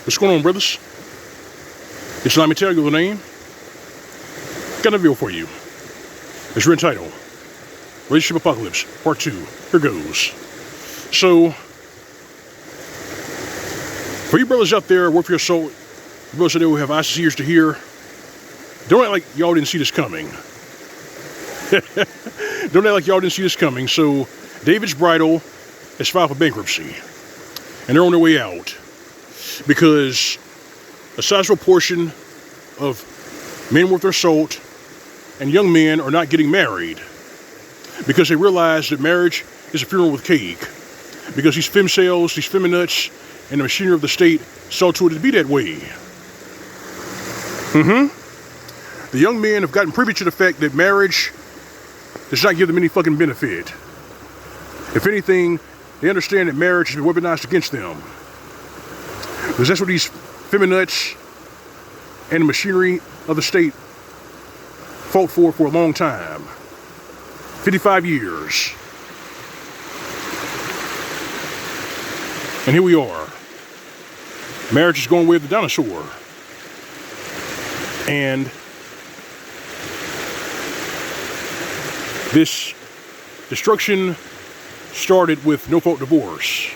What's going on, brothers? It's Mgtow, your name. Got a video for you. It's entitled Relationship Apocalypse, Part 2. Here goes. So, for you brothers out there, worth your salt, you brothers out there who have eyes and ears to hear, don't act like y'all didn't see this coming. Don't act like y'all didn't see this coming. So, David's Bridal has filed for bankruptcy. And they're on their way out. Because a sizable portion of men worth their salt and young men are not getting married. Because they realize that marriage is a funeral with cake. Because these femcells, these feminists, and the machinery of the state saw to it to be that way. The young men have gotten privy to the fact that marriage does not give them any fucking benefit. If anything, they understand that marriage has been weaponized against them. Because that's what these feminists and the machinery of the state fought for a long time. 55 years. And here we are. Marriage is going with the dinosaur. And this destruction started with no-fault divorce.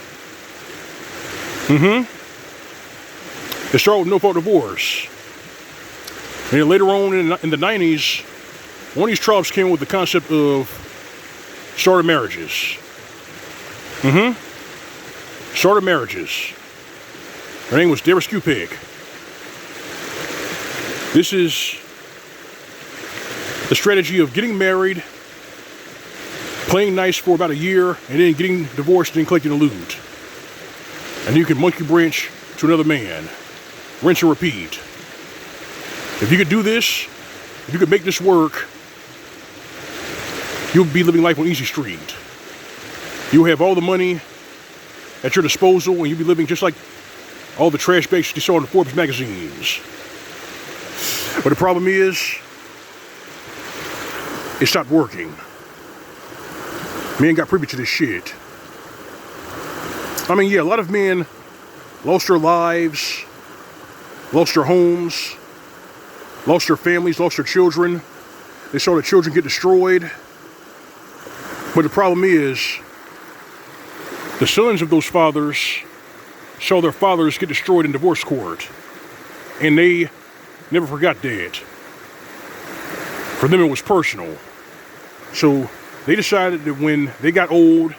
It started with no-fault divorce. And then later on in the 90s, one of these tribes came up with the concept of starter marriages. Starter marriages. Her name was Deborah Skupek. This is the strategy of getting married, playing nice for about a year, and then getting divorced and then collecting the loot. And you can monkey branch to another man. Rinse and repeat. If you could do this, if you could make this work, you'll be living life on Easy Street. You'll have all the money at your disposal, and you'll be living just like all the trash bags you saw in the Forbes magazines. But the problem is, it stopped working. Men got privy to this shit. I mean, yeah, a lot of men lost their lives, lost their homes, lost their families, lost their children. They saw the children get destroyed. But the problem is, the sons of those fathers saw their fathers get destroyed in divorce court. And they never forgot that. For them, it was personal. So they decided that when they got old,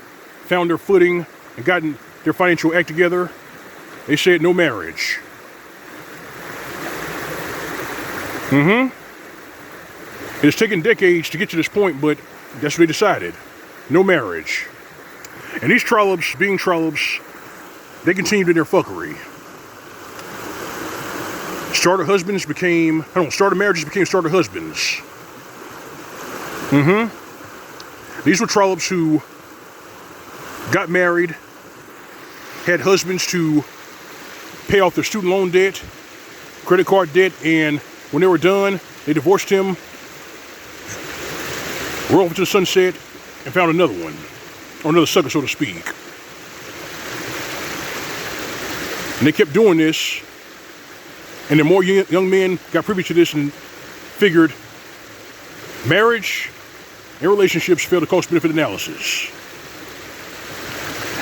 found their footing, and gotten their financial act together, they said no marriage. It has taken decades to get to this point, but that's what they decided. No marriage. And these trollops, being trollops, they continued in their fuckery. Starter marriages became starter husbands. These were trollops who got married, had husbands to pay off their student loan debt, credit card debt, and when they were done, they divorced him, rolled off to the sunset, and found another one, or another sucker, so to speak. And they kept doing this, and the more young men got privy to this and figured marriage and relationships fail to cost-benefit analysis.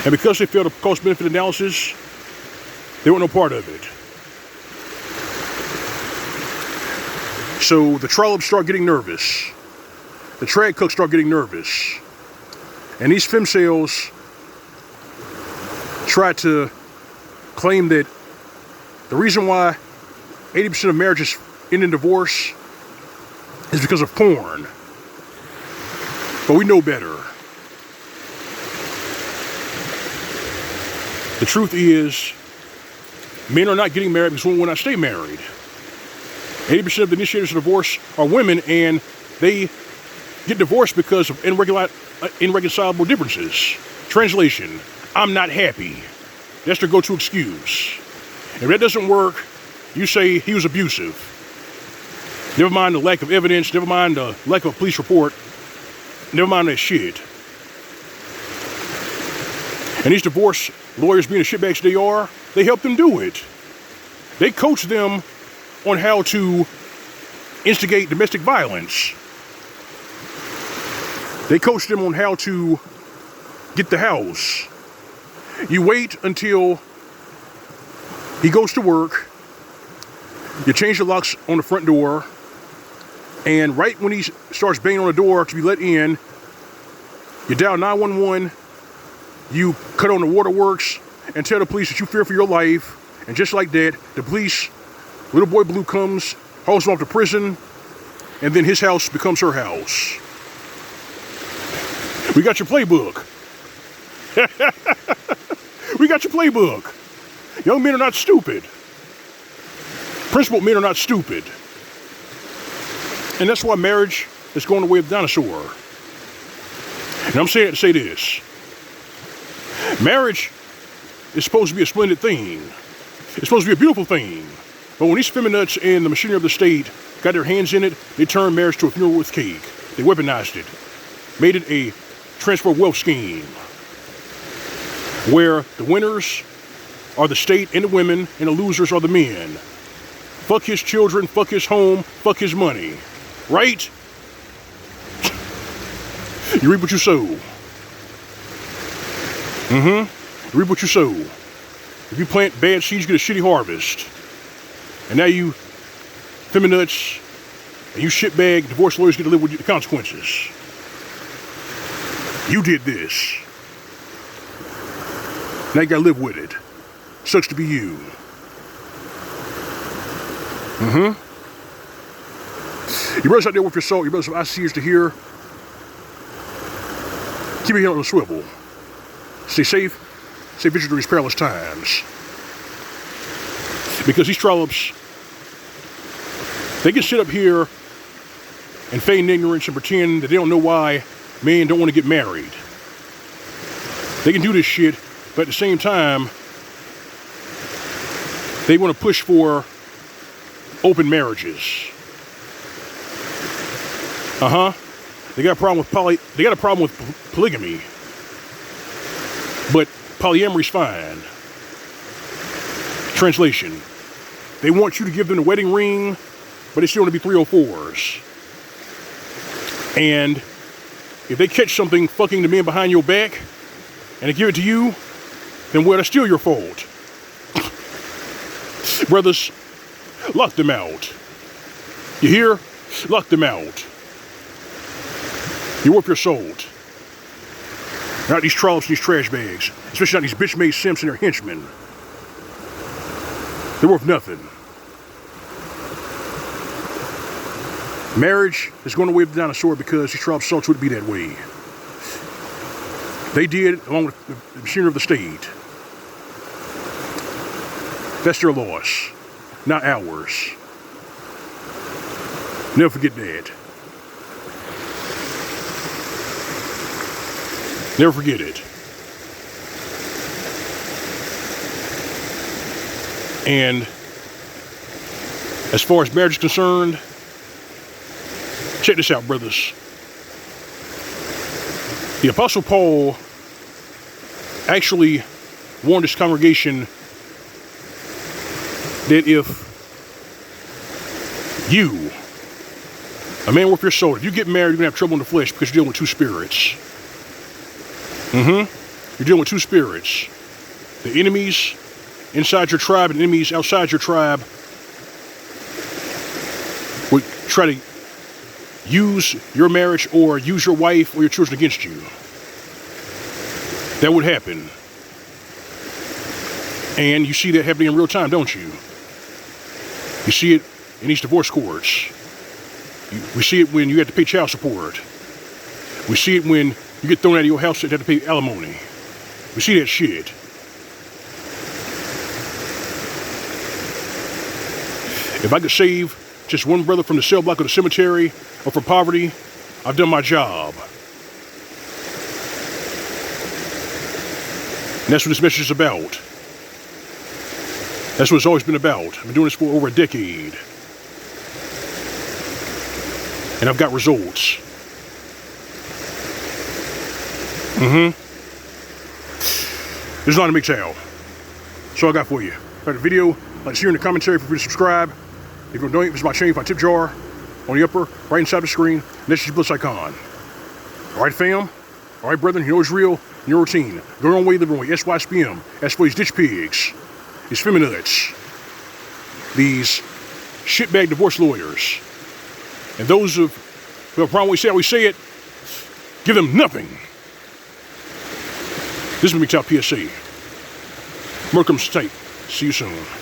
And because they failed to cost-benefit analysis, they weren't no part of it. So the trollops start getting nervous. The trad cooks start getting nervous. And these femcells try to claim that the reason why 80% of marriages end in divorce is because of porn. But we know better. The truth is, men are not getting married because women will not stay married. 80% of the initiators of divorce are women, and they get divorced because of irreconcilable differences. Translation, I'm not happy. That's their go-to excuse. If that doesn't work, you say he was abusive. Never mind the lack of evidence, never mind the lack of a police report, never mind that shit. And these divorce lawyers, being the shitbags they are, they help them do it. They coach them on how to instigate domestic violence. They coach them on how to get the house. You wait until he goes to work. You change the locks on the front door. And right when he starts banging on the door to be let in, you dial 911. You cut on the waterworks and tell the police that you fear for your life. And just like that, the police, little boy Blue comes, hauls him off to prison, and then his house becomes her house. We got your playbook. We got your playbook. Young men are not stupid. Principled men are not stupid. And that's why marriage is going the way of the dinosaur. And I'm saying it to say this. Marriage is supposed to be a splendid thing. It's supposed to be a beautiful thing. But when these feminists and the machinery of the state got their hands in it, they turned marriage to a funeral with cake. They weaponized it. Made it a transfer of wealth scheme. Where the winners are the state and the women, and the losers are the men. Fuck his children, fuck his home, fuck his money. Right? You reap what you sow. You reap what you sow. If you plant bad seeds, you get a shitty harvest. And now you feminists and you shitbag divorce lawyers get to live with the consequences. You did this. Now you gotta live with it. Sucks to be you. Your brothers out there with your salt, your brothers have eyes ears to hear. Keep your head on the swivel. Stay safe. Stay vigilant during these perilous times. Because these trollops, they can sit up here and feign ignorance and pretend that they don't know why men don't want to get married. They can do this shit, but at the same time, they want to push for open marriages. They got a problem with polygamy. But polyamory's fine. Translation. They want you to give them the wedding ring, but it's still going to be 304s. And if they catch something fucking the men behind your back and they give it to you, then well, that's still your fault. Brothers, lock them out. You hear? Lock them out. You're worth your salt. Not these trollops and these trash bags. Especially not these bitch-made simps and their henchmen. They're worth nothing. Marriage is going the way of the dinosaur because these trollops saw it would be that way. They did, along with the machinery of the state. That's their loss, not ours. Never forget that. Never forget it. And as far as marriage is concerned, check this out, brothers. The Apostle Paul actually warned his congregation that if you, a man worth your soul, if you get married, you're going to have trouble in the flesh because you're dealing with two spirits. You're dealing with two spirits. The enemies inside your tribe and enemies outside your tribe would try to use your marriage or use your wife or your children against you. That would happen. And you see that happening in real time, don't you? You see it in these divorce courts. We see it when you have to pay child support. We see it when you get thrown out of your house and have to pay alimony. We see that shit. If I could save just one brother from the cell block of the cemetery or from poverty, I've done my job. And that's what this message is about. That's what it's always been about. I've been doing this for over a decade. And I've got results. This is not a Mgtow. That's all I got for you. If you like the video, Like to see you in the commentary. Feel free to subscribe. If you want to donate, visit my channel, find tip jar on the upper right inside the screen. Next is your bliss icon. All right, fam. All right, brethren. You know it's real. Your routine. Go your own way, live your own way. SYSPM. S for these ditch pigs. These feminists. These shitbag divorce lawyers. And those who have a problem, we say it. Give them nothing. This is Mgtow PSA. Welcome state. See you soon.